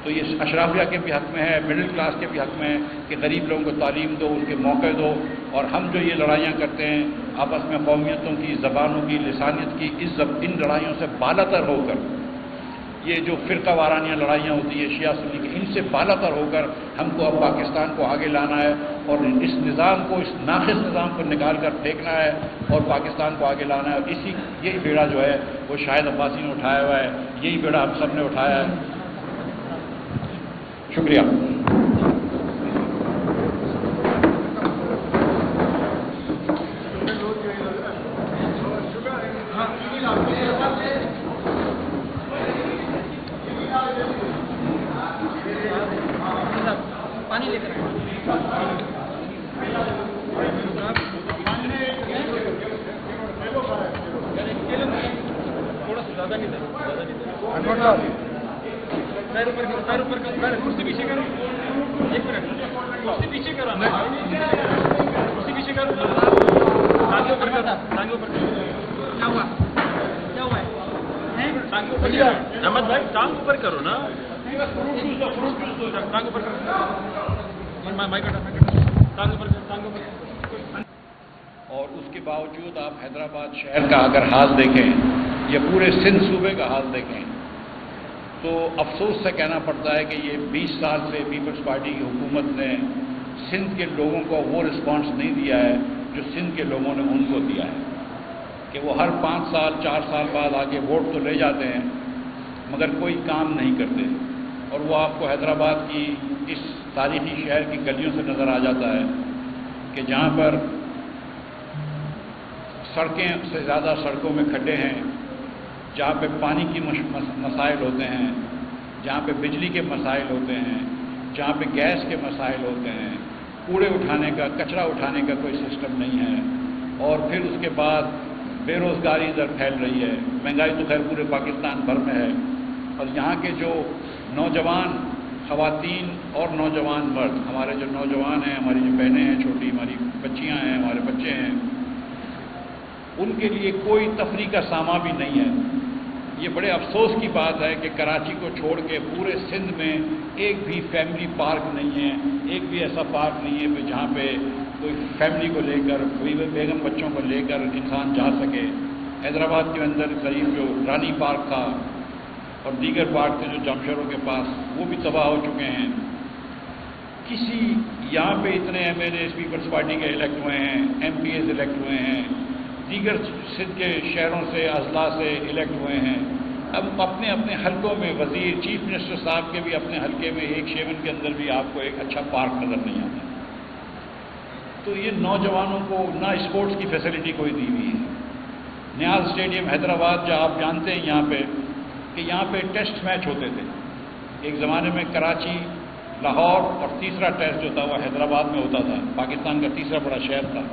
تو یہ اشرافیہ کے بھی حق میں ہے، مڈل کلاس کے بھی حق میں ہے کہ غریب لوگوں کو تعلیم دو، ان کے موقع دو، اور ہم جو یہ لڑائیاں کرتے ہیں آپس میں قومیتوں کی، زبانوں کی، لسانیت کی، ان لڑائیوں سے بالاتر ہو کر، یہ جو فرقہ وارانیہ لڑائیاں ہوتی ہیں شیعہ سنی کی، ان سے بالاتر ہو کر ہم کو اب پاکستان کو آگے لانا ہے، اور اس نظام کو، اس ناقص نظام کو نکال کر پھینکنا ہے اور پاکستان کو آگے لانا ہے، اور یہی بیڑا جو ہے وہ شاہد عباسی نے اٹھایا ہوا ہے، یہی بیڑا ہم سب نے اٹھایا ہے۔ شکریہ۔ پانی لے کر تھوڑا سا زیادہ نہیں تھا، کرسی پیچھے کرو، ایک منٹ، کرسی پیچھے کرو، کرسی پیچھے کرو، ٹانگوں پر کرو، ٹانگوں پر کیا ہوا، کیا ہوا ہے، ٹانگوں پر احمد بھائی ٹانگ اوپر کرو نا، ٹانگ اوپر کرو، ٹانگ اوپر کرو، ٹانگ اوپر۔ اور اس کے باوجود آپ حیدرآباد شہر کا اگر حال دیکھیں یا پورے سندھ صوبے کا حال دیکھیں تو افسوس سے کہنا پڑتا ہے کہ یہ 20 سال سے پیپلز پارٹی کی حکومت نے سندھ کے لوگوں کو وہ رسپانس نہیں دیا ہے جو سندھ کے لوگوں نے ان کو دیا ہے، کہ وہ ہر 5 سال 4 سال بعد آگے ووٹ تو لے جاتے ہیں مگر کوئی کام نہیں کرتے، اور وہ آپ کو حیدرآباد کی اس تاریخی شہر کی گلیوں سے نظر آ جاتا ہے کہ جہاں پر سڑکیں سے زیادہ سڑکوں میں کھڈے ہیں، جہاں پہ پانی کی مسائل ہوتے ہیں، جہاں پہ بجلی کے مسائل ہوتے ہیں، جہاں پہ گیس کے مسائل ہوتے ہیں، کوڑے اٹھانے کا، کچرا اٹھانے کا کوئی سسٹم نہیں ہے، اور پھر اس کے بعد بے روزگاری ادھر پھیل رہی ہے، مہنگائی تو خیر پورے پاکستان بھر میں ہے، اور یہاں کے جو نوجوان خواتین اور نوجوان مرد، ہمارے جو نوجوان ہیں، ہماری جو بہنیں ہیں چھوٹی، ہماری بچیاں ہیں، ہمارے بچے ہیں، ان کے لیے کوئی تفریح کا سامان بھی نہیں ہے۔ یہ بڑے افسوس کی بات ہے کہ کراچی کو چھوڑ کے پورے سندھ میں ایک بھی فیملی پارک نہیں ہے، ایک بھی ایسا پارک نہیں ہے جہاں پہ کوئی فیملی کو لے کر، کوئی بیگم بچوں کو لے کر انسان جا سکے۔ حیدرآباد کے اندر قریب جو رانی پارک تھا اور دیگر پارک تھے جو جمشیدوں کے پاس، وہ بھی تباہ ہو چکے ہیں۔ یہاں پہ اتنے M L A Peoples Party کے الیکٹ ہوئے ہیں، ایم پی ایز الیکٹ ہوئے ہیں، دیگر سندھ کے شہروں سے، اضلاع سے الیکٹ ہوئے ہیں، اب اپنے اپنے حلقوں میں وزیر، چیف منسٹر صاحب کے بھی اپنے حلقے میں ایک شیون کے اندر بھی آپ کو ایک اچھا پارک نظر نہیں آتا۔ تو یہ نوجوانوں کو نہ اسپورٹس کی فیسلٹی کوئی دی ہوئی ہے۔ نیاز اسٹیڈیم حیدرآباد جو آپ جانتے ہیں یہاں پہ کہ یہاں پہ ٹیسٹ میچ ہوتے تھے، ایک زمانے میں کراچی، لاہور اور تیسرا ٹیسٹ جو تھا وہ حیدرآباد میں ہوتا تھا، پاکستان کا تیسرا بڑا شہر تھا۔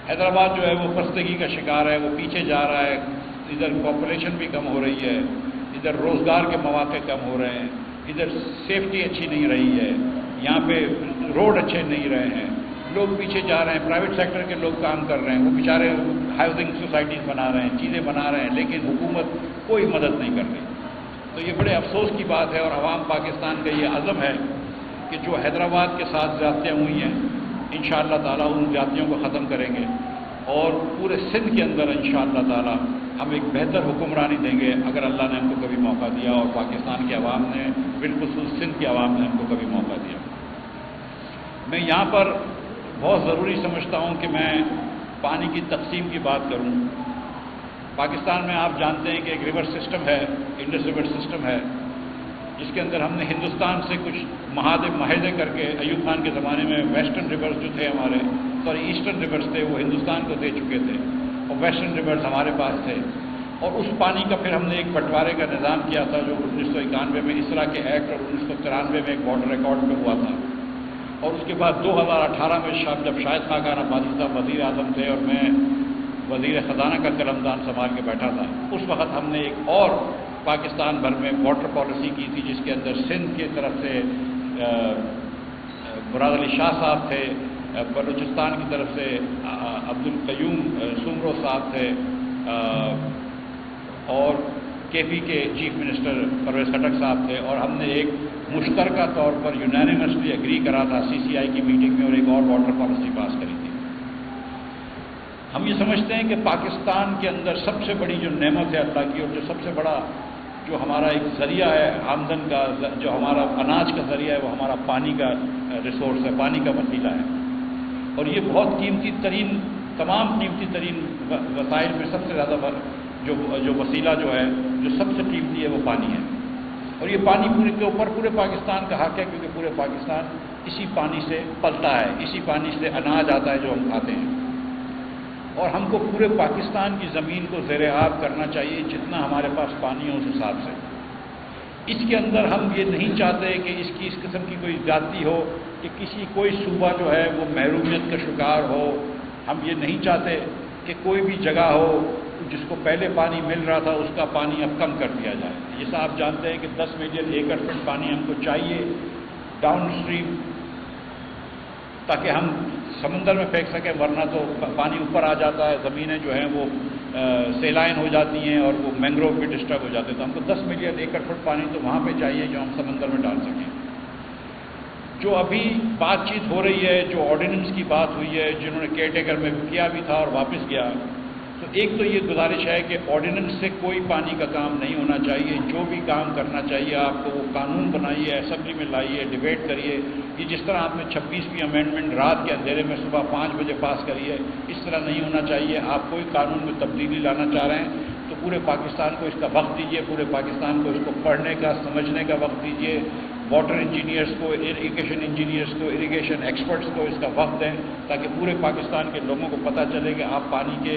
حیدرآباد جو ہے وہ پستگی کا شکار ہے، وہ پیچھے جا رہا ہے، ادھر پاپولیشن بھی کم ہو رہی ہے، ادھر روزگار کے مواقع کم ہو رہے ہیں، ادھر سیفٹی اچھی نہیں رہی ہے، یہاں پہ روڈ اچھے نہیں رہے ہیں، لوگ پیچھے جا رہے ہیں، پرائیویٹ سیکٹر کے لوگ کام کر رہے ہیں، وہ بیچارے ہاؤسنگ سوسائٹیز بنا رہے ہیں، چیزیں بنا رہے ہیں، لیکن حکومت کوئی مدد نہیں کر رہی۔ تو یہ بڑے افسوس کی بات ہے، اور عوام پاکستان کا یہ عزم ہے کہ جو حیدرآباد کے ساتھ زیادتیاں ہوئی ہیں انشاءاللہ تعالیٰ ان زیادتیوں کو ختم کریں گے، اور پورے سندھ کے اندر انشاءاللہ تعالیٰ ہم ایک بہتر حکمرانی دیں گے اگر اللہ نے ہم کو کبھی موقع دیا، اور پاکستان کے عوام نے، بالخصوص سندھ کے عوام نے ہم کو کبھی موقع دیا۔ میں یہاں پر بہت ضروری سمجھتا ہوں کہ میں پانی کی تقسیم کی بات کروں۔ پاکستان میں آپ جانتے ہیں کہ ایک ریور سسٹم ہے، انڈس ریور سسٹم ہے، جس کے اندر ہم نے ہندوستان سے کچھ معاہدے کر کے، ایوب خان کے زمانے میں ویسٹرن ریورز جو تھے ہمارے، ایسٹرن ریورز تھے وہ ہندوستان کو دے چکے تھے، اور ویسٹرن ریورز ہمارے پاس تھے، اور اس پانی کا پھر ہم نے ایک بٹوارے کا نظام کیا تھا جو 1991 میں اسرا کے ایکٹ اور 1993 میں ایک بارڈر ریکارڈ میں ہوا تھا، اور اس کے بعد 2018 میں جب شاہد خاقان عباسی صاحب وزیر اعظم تھے اور میں وزیر خزانہ کا قلمدان سنبھال کے بیٹھا تھا، اس وقت ہم نے ایک اور پاکستان بھر میں واٹر پالیسی کی تھی، جس کے اندر سندھ کی طرف سے مراد علی شاہ صاحب تھے، بلوچستان کی طرف سے عبدالقیوم سمرو صاحب تھے، اور کے پی کے چیف منسٹر پرویز خٹک صاحب تھے، اور ہم نے ایک مشترکہ طور پر یونانیمسلی ایگری کرا تھا CCI کی میٹنگ میں اور ایک اور واٹر پالیسی پاس کری تھی۔ ہم یہ سمجھتے ہیں کہ پاکستان کے اندر سب سے بڑی جو نعمت ہے اللہ کی اور جو سب سے بڑا جو ہمارا ایک ذریعہ ہے آمدن کا، جو ہمارا اناج کا ذریعہ ہے، وہ ہمارا پانی کا ریسورس ہے، پانی کا وسیلہ ہے، اور یہ بہت قیمتی ترین، تمام قیمتی ترین وسائل میں سب سے زیادہ جو وسیلہ جو ہے، جو سب سے قیمتی ہے، وہ پانی ہے۔ اور یہ پانی پورے کے اوپر پورے پاکستان کا حق ہے، کیونکہ پورے پاکستان اسی پانی سے پلتا ہے، اسی پانی سے اناج آتا ہے جو ہم کھاتے ہیں، اور ہم کو پورے پاکستان کی زمین کو زیر آب کرنا چاہیے جتنا ہمارے پاس پانی ہو اس حساب سے۔ اس کے اندر ہم یہ نہیں چاہتے کہ اس قسم کی کوئی زیادتی ہو کہ کوئی صوبہ جو ہے وہ محرومیت کا شکار ہو۔ ہم یہ نہیں چاہتے کہ کوئی بھی جگہ ہو جس کو پہلے پانی مل رہا تھا اس کا پانی اب کم کر دیا جائے۔ جیسا آپ جانتے ہیں کہ 10 ملین ایکڑ فٹ پانی ہم کو چاہیے ڈاؤن اسٹریم، تاکہ ہم سمندر میں پھینک سکیں، ورنہ تو پانی اوپر آ جاتا ہے، زمینیں جو ہیں وہ سیلائن ہو جاتی ہیں اور وہ مینگروو بھی ڈسٹرب ہو جاتے ہیں۔ تو ہم کو 10 ملین ایکڑ فٹ پانی تو وہاں پہ چاہیے جو ہم سمندر میں ڈال سکیں۔ جو ابھی بات چیت ہو رہی ہے، جو آرڈیننس کی بات ہوئی ہے، جنہوں نے کیئر ٹیکر میں کیا بھی تھا اور واپس گیا، تو ایک تو یہ گزارش ہے کہ آرڈیننس سے کوئی پانی کا کام نہیں ہونا چاہیے۔ جو بھی کام کرنا چاہیے آپ کو وہ قانون بنائیے، اسمبلی میں لائیے، ڈیبیٹ کریے۔ یہ جس طرح آپ نے 26ویں امینڈمنٹ رات کے اندھیرے میں صبح 5 بجے پاس کری ہے، اس طرح نہیں ہونا چاہیے۔ آپ کوئی قانون میں تبدیلی لانا چاہ رہے ہیں تو پورے پاکستان کو اس کا وقت دیجیے، پورے پاکستان کو اس کو پڑھنے کا، سمجھنے کا وقت دیجیے۔ واٹر انجینئرس کو، اریگیشن انجینئرس کو، اریگیشن ایکسپرٹس کو اس کا وقت دیں، تاکہ پورے پاکستان کے لوگوں کو پتہ چلے کہ آپ پانی کے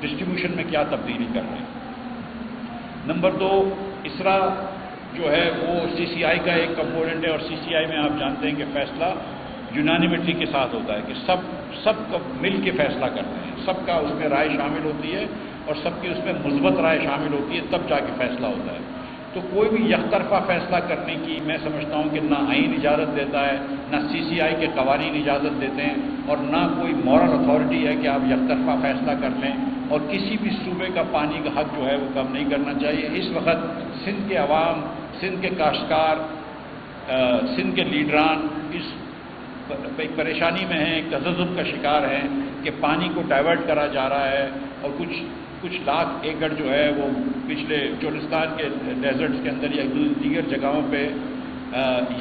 ڈسٹریبیوشن میں کیا تبدیلی کر رہے ہیں۔ نمبر 2، اسرا جو ہے وہ CCI کا ایک کمپوننٹ ہے، اور CCI میں آپ جانتے ہیں کہ فیصلہ یونانیمٹی کے ساتھ ہوتا ہے، کہ سب کو مل کے فیصلہ کرتے ہیں، سب کا اس میں رائے شامل ہوتی ہے اور سب کی اس میں مثبت رائے شامل ہوتی ہے، تب جا کے فیصلہ ہوتا ہے۔ تو کوئی بھی یک طرفہ فیصلہ کرنے کی میں سمجھتا ہوں کہ نہ آئین اجازت دیتا ہے، نہ CCI کے قوانین اجازت دیتے ہیں، اور نہ کوئی مورل اتھارٹی ہے کہ آپ یک طرفہ فیصلہ کر لیں، اور کسی بھی صوبے کا پانی کا حق جو ہے وہ کم نہیں کرنا چاہیے۔ اس وقت سندھ کے عوام، سندھ کے کاشتکار، سندھ کے لیڈران اس ایک پریشانی میں ہیں، ایک تذبذب کا شکار ہیں کہ پانی کو ڈائیورٹ کرا جا رہا ہے، اور کچھ لاکھ ایکڑ جو ہے وہ پچھلے چولستان کے ڈیزرٹس کے اندر یا دیگر جگہوں پہ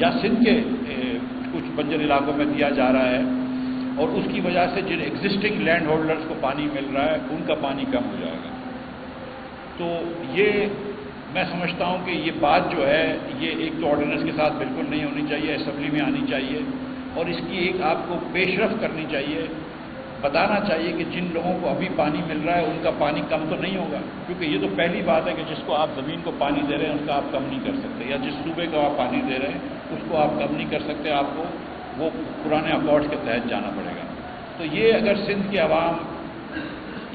یا سندھ کے کچھ بنجر علاقوں میں دیا جا رہا ہے، اور اس کی وجہ سے جن ایگزسٹنگ لینڈ ہولڈرز کو پانی مل رہا ہے ان کا پانی کم ہو جائے گا۔ تو یہ میں سمجھتا ہوں کہ یہ بات جو ہے یہ ایک تو آرڈیننس کے ساتھ بالکل نہیں ہونی چاہیے، اسمبلی میں آنی چاہیے، اور اس کی ایک آپ کو پیش رفت کرنی چاہیے، بتانا چاہیے کہ جن لوگوں کو ابھی پانی مل رہا ہے ان کا پانی کم تو نہیں ہوگا، کیونکہ یہ تو پہلی بات ہے کہ جس کو آپ زمین کو پانی دے رہے ہیں اس کا آپ کم نہیں کر سکتے، یا جس صوبے کو آپ پانی دے رہے ہیں اس کو آپ کم نہیں کر سکتے، آپ کو وہ پرانے اکارڈز کے تحت جانا پڑے گا۔ تو یہ اگر سندھ کے عوام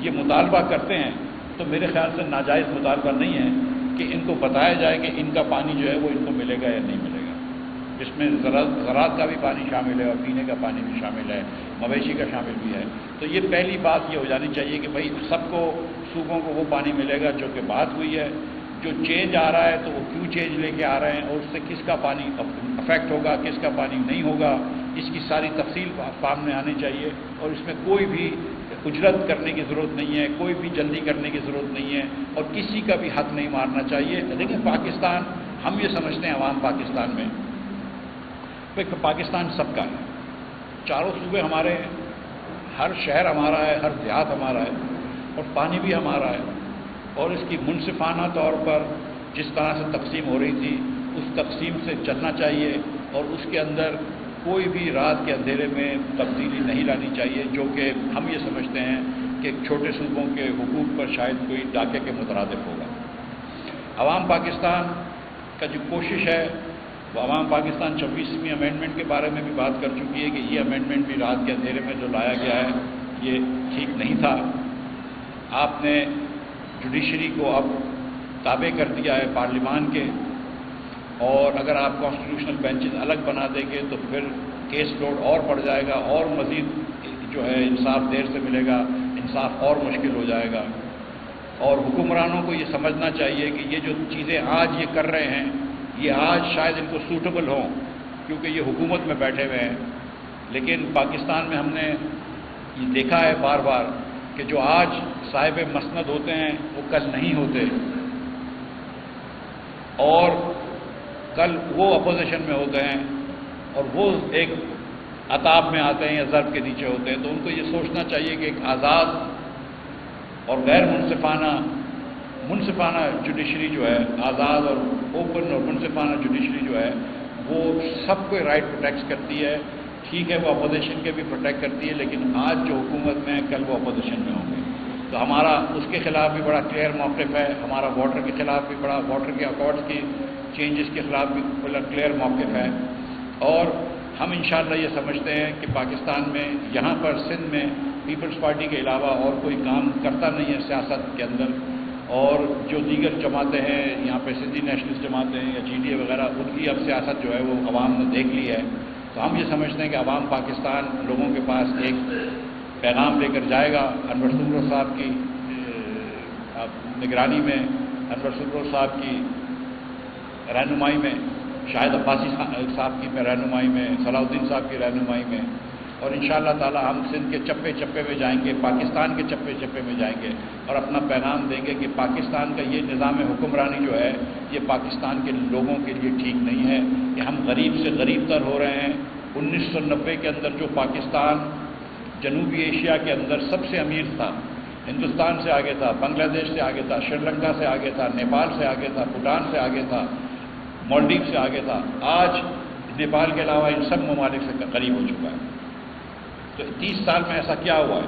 یہ مطالبہ کرتے ہیں تو میرے خیال سے ناجائز مطالبہ نہیں ہے کہ ان کو بتایا جائے کہ ان کا پانی جو ہے وہ ان کو ملے گا یا نہیں ملے گا، جس میں زراعت کا بھی پانی شامل ہے اور پینے کا پانی بھی شامل ہے، مویشی کا شامل بھی ہے۔ تو یہ پہلی بات یہ ہو جانی چاہیے کہ بھائی سب کو، صوبوں کو وہ پانی ملے گا جو کہ بات ہوئی ہے۔ جو چینج آ رہا ہے تو وہ کیوں چینج لے کے آ رہے ہیں، اور اس سے کس کا پانی افیکٹ ہوگا، کس کا پانی نہیں ہوگا، اس کی ساری تفصیل سامنے آنی چاہیے، اور اس میں کوئی بھی اجرت کرنے کی ضرورت نہیں ہے، کوئی بھی جلدی کرنے کی ضرورت نہیں ہے، اور کسی کا بھی حق نہیں مارنا چاہیے۔ لیکن پاکستان، ہم یہ سمجھتے ہیں عوام پاکستان میں پاکستان سب کا ہے، چاروں صوبے ہمارے ہیں، ہر شہر ہمارا ہے، ہر دیہات ہمارا ہے، اور پانی بھی ہمارا ہے، اور اس کی منصفانہ طور پر جس طرح سے تقسیم ہو رہی تھی اس تقسیم سے چلنا چاہیے، اور اس کے اندر کوئی بھی رات کے اندھیرے میں تبدیلی نہیں لانی چاہیے، جو کہ ہم یہ سمجھتے ہیں کہ چھوٹے صوبوں کے حقوق پر شاید کوئی ڈاکے کے مترادف ہوگا۔ عوام پاکستان کا جو کوشش ہے وہ عوام پاکستان 26ویں امینڈمنٹ کے بارے میں بھی بات کر چکی ہے کہ یہ امینڈمنٹ بھی رات کے اندھیرے میں جو لایا گیا ہے یہ ٹھیک نہیں تھا۔ آپ نے جوڈیشری کو اب تابع کر دیا ہے پارلیمان کے، اور اگر آپ کانسٹیٹیوشنل بینچز الگ بنا دیں گے تو پھر کیس لوڈ اور بڑھ جائے گا، اور مزید جو ہے انصاف دیر سے ملے گا، انصاف اور مشکل ہو جائے گا۔ اور حکمرانوں کو یہ سمجھنا چاہیے کہ یہ جو چیزیں آج یہ کر رہے ہیں یہ آج شاید ان کو سوٹیبل ہوں کیونکہ یہ حکومت میں بیٹھے ہوئے ہیں، لیکن پاکستان میں ہم نے یہ دیکھا ہے بار بار کہ جو آج صاحب مسند ہوتے ہیں وہ کل نہیں ہوتے، اور کل وہ اپوزیشن میں ہوتے ہیں اور وہ ایک عطاب میں آتے ہیں یا ضرب کے نیچے ہوتے ہیں۔ تو ان کو یہ سوچنا چاہیے کہ ایک آزاد اور غیر منصفانہ جوڈیشری جو ہے، آزاد اور اوپن اور منصفانہ جوڈیشری جو ہے، وہ سب کو رائٹ پروٹیکٹ کرتی ہے۔ ٹھیک ہے، وہ اپوزیشن کے بھی پروٹیکٹ کرتی ہے، لیکن آج جو حکومت میں ہے کل وہ اپوزیشن میں ہوں گے، تو ہمارا اس کے خلاف بھی بڑا کلیئر موقف ہے۔ ہمارا واٹر کے خلاف بھی بڑا، واٹر کے اکارڈز کی چینجز کے خلاف بھی بڑا کلیئر موقف ہے، اور ہم انشاءاللہ یہ سمجھتے ہیں کہ پاکستان میں یہاں پر سندھ میں پیپلز پارٹی کے علاوہ اور کوئی کام کرتا نہیں ہے سیاست کے اندر، اور جو دیگر جماعتیں ہیں یہاں پہ سندھی نیشنلسٹ جماعتیں ہیں یا جی ڈی اے وغیرہ، ان کی اب سیاست جو ہے وہ عوام نے دیکھ لی ہے۔ تو ہم یہ سمجھتے ہیں کہ عوام پاکستان لوگوں کے پاس ایک پیغام لے کر جائے گا انور سرور صاحب کی نگرانی میں، انور سرور صاحب کی رہنمائی میں، شاہد عباسی صاحب کی رہنمائی میں، صلاح الدین صاحب کی رہنمائی میں، اور انشاءاللہ تعالی ہم سندھ کے چپے چپے میں جائیں گے، پاکستان کے چپے چپے میں جائیں گے اور اپنا پیغام دیں گے کہ پاکستان کا یہ نظام حکمرانی جو ہے یہ پاکستان کے لوگوں کے لیے ٹھیک نہیں ہے، کہ ہم غریب سے غریب تر ہو رہے ہیں۔ 1990 کے اندر جو پاکستان جنوبی ایشیا کے اندر سب سے امیر تھا، ہندوستان سے آگے تھا، بنگلہ دیش سے آگے تھا، سری لنکا سے آگے تھا، نیپال سے آگے تھا، بھوٹان سے آگے تھا، مالدیو سے آگے تھا، آج نیپال کے علاوہ ان سب ممالک سے قریب ہو چکا ہے۔ تو 30 سال میں ایسا کیا ہوا ہے؟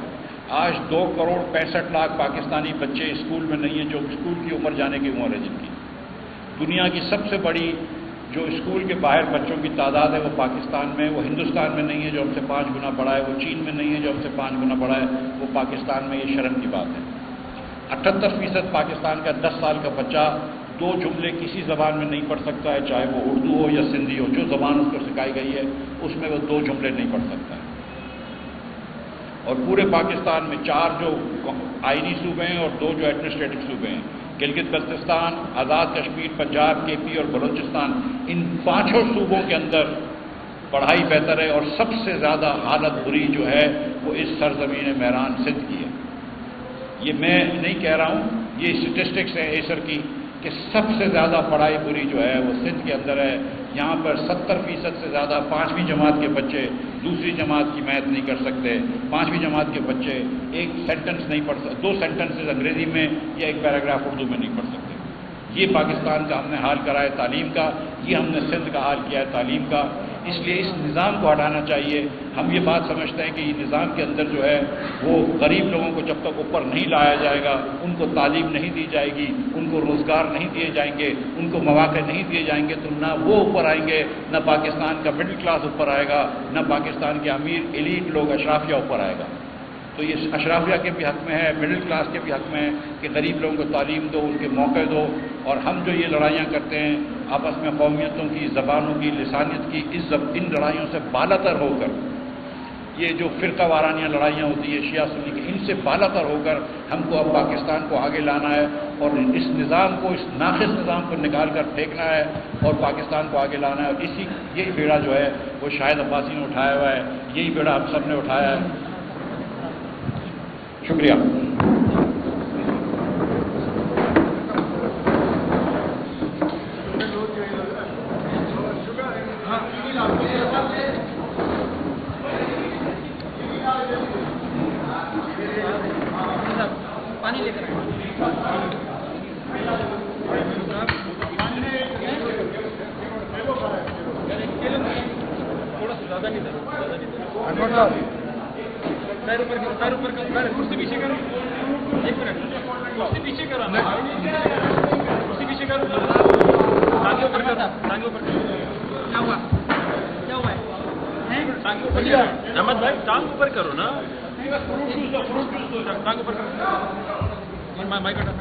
آج 2,65,00,000 پاکستانی بچے اسکول میں نہیں ہیں، جو اسکول کی عمر جانے کی عمر ہے جن کی۔ دنیا کی سب سے بڑی جو اسکول کے باہر بچوں کی تعداد ہے وہ پاکستان میں، وہ ہندوستان میں نہیں ہے جو ہم سے 5 گنا بڑا ہے، وہ چین میں نہیں ہے جو ہم سے 5 گنا بڑا ہے، وہ پاکستان میں۔ یہ شرم کی بات ہے۔ 78% پاکستان کا 10 سال کا بچہ 2 جملے کسی زبان میں نہیں پڑھ سکتا ہے، چاہے وہ اردو ہو یا سندھی ہو، جو زبان اس کو سکھائی گئی ہے اس میں وہ 2 جملے نہیں پڑھ سکتا ہے۔ اور پورے پاکستان میں 4 جو آئینی صوبے ہیں اور 2 جو ایڈمنسٹریٹو صوبے ہیں، گلگت بلتستان، آزاد کشمیر، پنجاب، کے پی اور بلوچستان، ان 5 صوبوں کے اندر پڑھائی بہتر ہے، اور سب سے زیادہ حالت بری جو ہے وہ اس سرزمین مہران سندھ کی ہے۔ یہ میں نہیں کہہ رہا ہوں، یہ اسٹیٹسٹکس ہے ایسر کی کہ سب سے زیادہ پڑھائی بری جو ہے وہ سندھ کے اندر ہے۔ یہاں پر 70% سے زیادہ 5ویں جماعت کے بچے دوسری جماعت کی میتھ نہیں کر سکتے، 5ویں جماعت کے بچے ایک سینٹنس نہیں پڑھ سکتے، 2 سینٹنسز انگریزی میں یا ایک پیراگراف اردو میں نہیں پڑھ سکتے۔ یہ پاکستان کا ہم نے حال کرا ہے تعلیم کا، یہ ہم نے سندھ کا حال کیا ہے تعلیم کا۔ اس لیے اس نظام کو ہٹانا چاہیے۔ ہم یہ بات سمجھتے ہیں کہ یہ نظام کے اندر جو ہے وہ غریب لوگوں کو جب تک اوپر نہیں لایا جائے گا، ان کو تعلیم نہیں دی جائے گی، ان کو روزگار نہیں دیے جائیں گے، ان کو مواقع نہیں دیے جائیں گے، تو نہ وہ اوپر آئیں گے، نہ پاکستان کا مڈل کلاس اوپر آئے گا، نہ پاکستان کے امیر ایلیٹ لوگ اشرافیہ اوپر آئے گا۔ تو یہ اشرافیہ کے بھی حق میں ہے، مڈل کلاس کے بھی حق میں ہے کہ غریب لوگوں کو تعلیم دو، ان کے موقع دو۔ اور ہم جو یہ لڑائیاں کرتے ہیں آپس میں قومیتوں کی، زبانوں کی، لسانیت کی، ان لڑائیوں سے بالاتر ہو کر، یہ جو فرقہ وارانیہ لڑائیاں ہوتی ہیں شیعہ سنی کی، ان سے بالاتر ہو کر ہم کو اب پاکستان کو آگے لانا ہے، اور اس نظام کو، اس ناقص نظام کو نکال کر پھینکنا ہے اور پاکستان کو آگے لانا ہے۔ اور یہی بیڑا جو ہے وہ شاہد عباسی نے اٹھایا ہوا ہے، یہی بیڑا ہم سب نے اٹھایا ہے۔ شکریہ۔ پانی لے کر تھوڑا سا زیادہ نہیں تھا، پیر اوپر کرسی پیچھے کرو، 1 منٹ، کرسی پیچھے کرو، کرسی پیچھے کرو، ٹانگیں اوپر کرو، ٹانگیں اوپر کرو۔ کیا ہوا؟ کیا ہوا ہے؟ ٹانگیں اوپر کرو احمد بھائی، ٹانگ اوپر کرو نا، ٹانگ اوپر کرو، مائک ہٹا۔